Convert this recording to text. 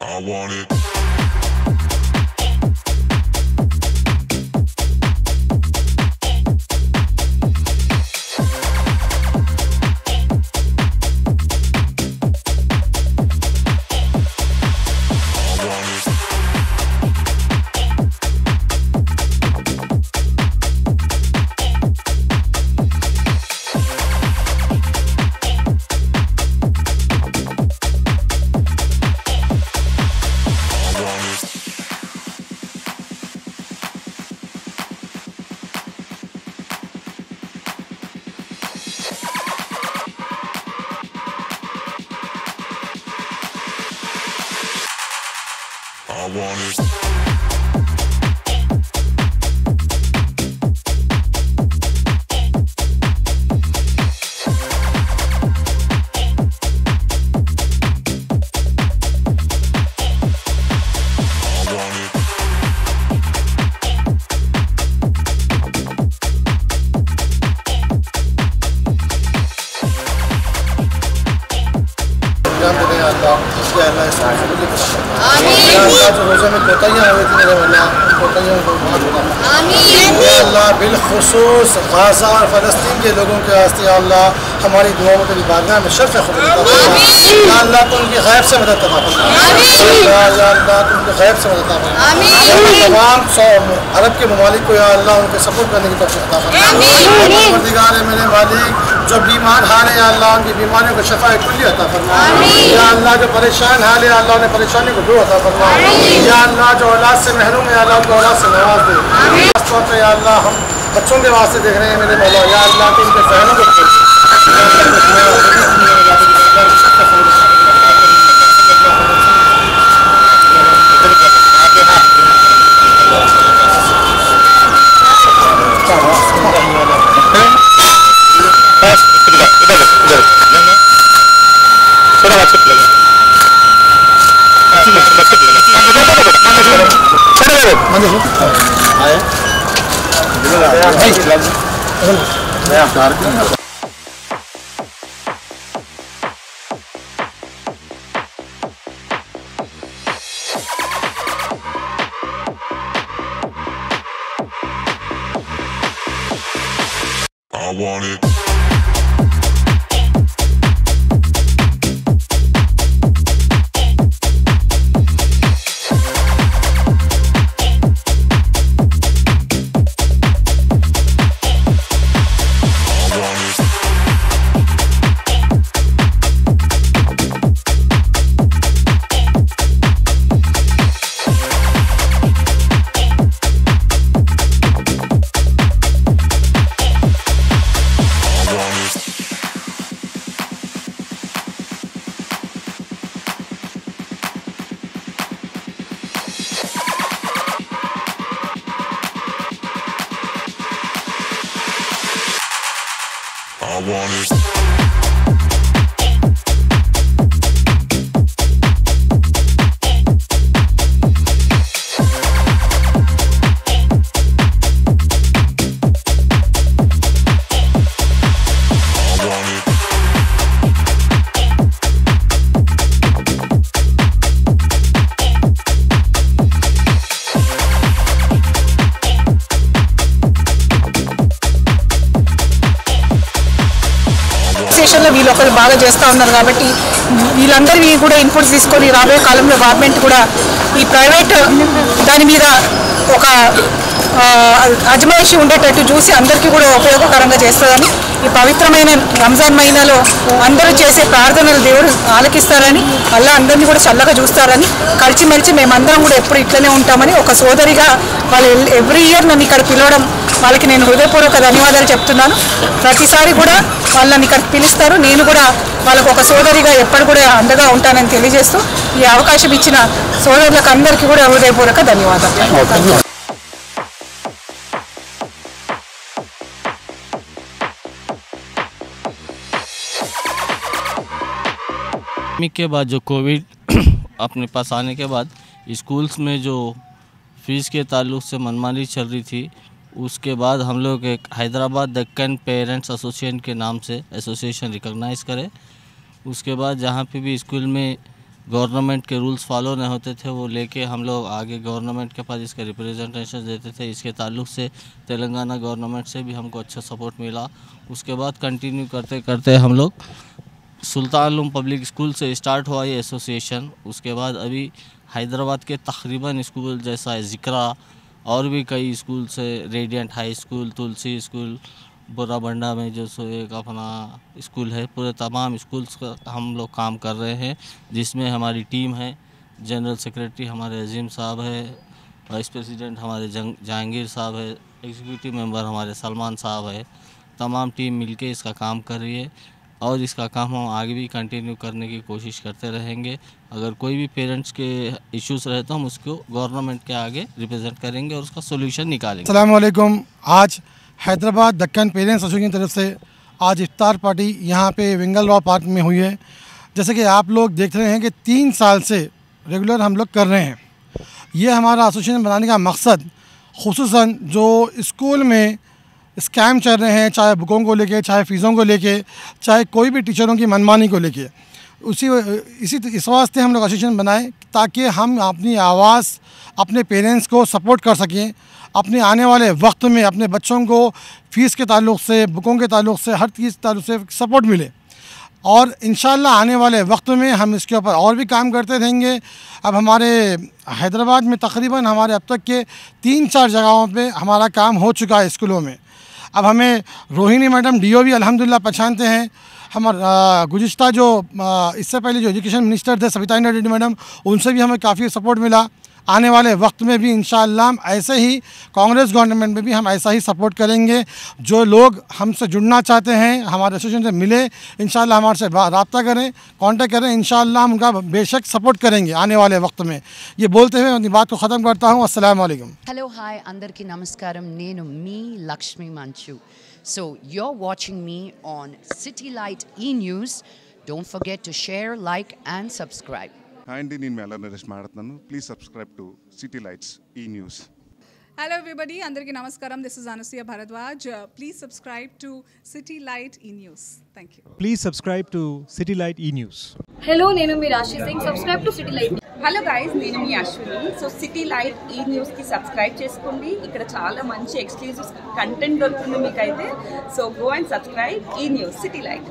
I want it. I want it. रोज़े में कोताहियाँ हुई थी मेरे वाला कोताहियों को अल्लाह बिलखुसूस गाज़ा और फ़लस्तीन के लोगों के वास्ते अल्लाह हमारी दुआओं के बारगाह में शर्फ़ ख़ुद अल्लाह तो उनकी गैब से मदद करना अल्लाह तो उनके गैब से मदद करना तमाम अरब के ममालिक को या अल्लाह उनके सपोर्ट करने की तौफ़ीक़ अता फरमा परवरदिगार मेरे मालिक जो बीमार हाल है अल्लाह उनकी बीमारियों को शफ़ा कुल्ली अता फरमा या अल्लाह जो परेशान हाल है अल्लाह उन्हें परेशानी को दूर अता फरमा या अल्लाह जो औलाद से महरूम है अल्लाह उनको औलाद से नवाज दे खास तौर पर या अल्लाह हम बच्चों के वास्ते देख रहे हैं मेरे मौला या अल्लाह के उनके ज़हनों को I want it. I want it. వీళ్ళొకరు బాగా చేస్తూ ఉన్నారు కాబట్టి వీళ్ళందరినీ కూడా ఇన్పుట్స్ తీసుకొని రాబోయే కాలంలో గవర్నమెంట్ కూడా ఈ ప్రైవేట్ దాని మీద ఒక అజమాయిషీ ఉండేటట్టు చూసి అందరికీ కూడా ఉపయోగకరంగా చేస్తుందని ఈ పవిత్రమైన రంజాన్ మహినాలో అందరూ చేసే ప్రార్థనలు దేవుడు ఆలకిస్తారని అల్లా అందరినీ కూడా చల్లగా చూస్తారని కలిసిమెలిసి మేమందరం కూడా ఎప్పుడు ఇట్లనే ఉంటామని ఒక సోదరిగా వాళ్ళు ఎవ్రీ ఇయర్ నన్ను ఇక్కడ పిలవడం వాళ్ళకి నేను హృదయపూర్వక ధన్యవాదాలు చెప్తున్నాను. ప్రతిసారి కూడా వాళ్ళని ఇక్కడికి పిలుస్తారు. నేను కూడా వాళ్ళకు ఒక సోదరిగా ఎప్పుడు కూడా అండగా ఉంటానని తెలియజేస్తూ ఈ అవకాశం ఇచ్చిన సోదరులకు అందరికీ కూడా హృదయపూర్వక ధన్యవాదాలు. के बाद जो कोविड अपने पास आने के बाद स्कूल्स में जो फीस के ताल्लुक से मनमानी चल रही थी, उसके बाद हम लोग एक हैदराबाद दक्कन पेरेंट्स एसोसिएशन के नाम से एसोसिएशन रिकॉग्नाइज़ करे। उसके बाद जहाँ पे भी स्कूल में गवर्नमेंट के रूल्स फॉलो नहीं होते थे वो लेके हम लोग आगे गवर्नमेंट के पास इसके रिप्रेजेंटेशन देते थे। इसके ताल्लुक से तेलंगाना गवर्नमेंट से भी हमको अच्छा सपोर्ट मिला। उसके बाद कंटिन्यू करते करते हम लोग सुल्तानुल पब्लिक स्कूल से स्टार्ट हुआ ये एसोसिएशन। उसके बाद अभी हैदराबाद के तकरीबन स्कूल जैसा ज़िक्रा और भी कई स्कूल से, रेडियंट हाई स्कूल, तुलसी स्कूल, बुराबंडा में जो सो एक अपना स्कूल है, पूरे तमाम स्कूल्स का हम लोग काम कर रहे हैं, जिसमें हमारी टीम है। जनरल सेक्रेटरी हमारे अजीम साहब है, वाइस प्रेसिडेंट हमारे जहांगीर साहब है, एग्जीक्यूटिव मेंबर हमारे सलमान साहब है। तमाम टीम मिलके इसका काम कर रही है और इसका काम हम आगे भी कंटिन्यू करने की कोशिश करते रहेंगे। अगर कोई भी पेरेंट्स के इश्यूज़ रहे तो हम उसको गवर्नमेंट के आगे रिप्रेजेंट करेंगे और उसका सोल्यूशन निकालेंगे। अस्सलाम वालेकुम। आज हैदराबाद दक्कन पेरेंट्स एसोसिएशन की तरफ से आज इफ्तार पार्टी यहाँ पे वेंगलराव पार्क में हुई है। जैसे कि आप लोग देख रहे हैं कि 3 साल से रेगुलर हम लोग कर रहे हैं। ये हमारा एसोसिएशन बनाने का मकसद खुसूसन जो स्कूल में स्कैम चल रहे हैं, चाहे बुकों को लेके, चाहे फ़ीसों को लेके, चाहे कोई भी टीचरों की मनमानी को लेके, इस वास्ते हम लोग एसोसिएशन बनाए ताकि हम अपनी आवाज़ अपने पेरेंट्स को सपोर्ट कर सकें। अपने आने वाले वक्त में अपने बच्चों को फ़ीस के ताल्लुक से, बुकों के ताल्लुक से, हर चीज़ के ताल्लुक से सपोर्ट मिले और इंशाल्लाह आने वाले वक्त में हम इसके ऊपर और भी काम करते रहेंगे। अब हमारे हैदराबाद में तकरीबन हमारे अब तक के 3-4 जगहों पे हमारा काम हो चुका है स्कूलों में। अब हमें रोहिणी मैडम डीओ भी अल्हम्दुलिल्लाह पहचानते हैं। हमारा गुज़िश्ता जो इससे पहले जो एजुकेशन मिनिस्टर थे सविता इंद्रा रेड्डी मैडम, उनसे भी हमें काफ़ी सपोर्ट मिला। आने वाले वक्त में भी इंशाअल्लाह ऐसे ही कांग्रेस गवर्नमेंट में भी हम ऐसा ही सपोर्ट करेंगे। जो लोग हमसे जुड़ना चाहते हैं, हमारे एसोसिएशन से मिले, इंशाअल्लाह हमारे से रब्ता करें, कांटेक्ट करें, इंशाअल्लाह हम उनका बेशक सपोर्ट करेंगे आने वाले वक्त में। ये बोलते हुए अपनी बात को ख़त्म करता हूँ। अस्सलाम वालेकुम। हेलो हाय अंदरिकी नमस्कारम, नेनु मी Lakshmi Manchu. So you're watching me on City Light E-News. Don't forget to share, like and subscribe. Hi అండి, నేను మేళ నరేష్ మాట్లాడుతున్నాను. Please subscribe to city lights ఈ news. Hello everybody, Andarki Namaskaram. This is Anasuya Bharadwaj. Please subscribe to City Light E-News. Thank you. Please subscribe to City Light E-News. Hello, నేను మీ రాశి Singh. Subscribe to city light. Hello guys, నేను మీ Ashwini. So city light ఈ న్యూస్కి subscribe చేసుకోండి. ఇక్కడ చాలా మంచి exclusive content దొరుకుతుంది మీకైతే. సో గో అండ్ సబ్స్క్రైబ్ ఈ న్యూస్ సిటీ లైట్.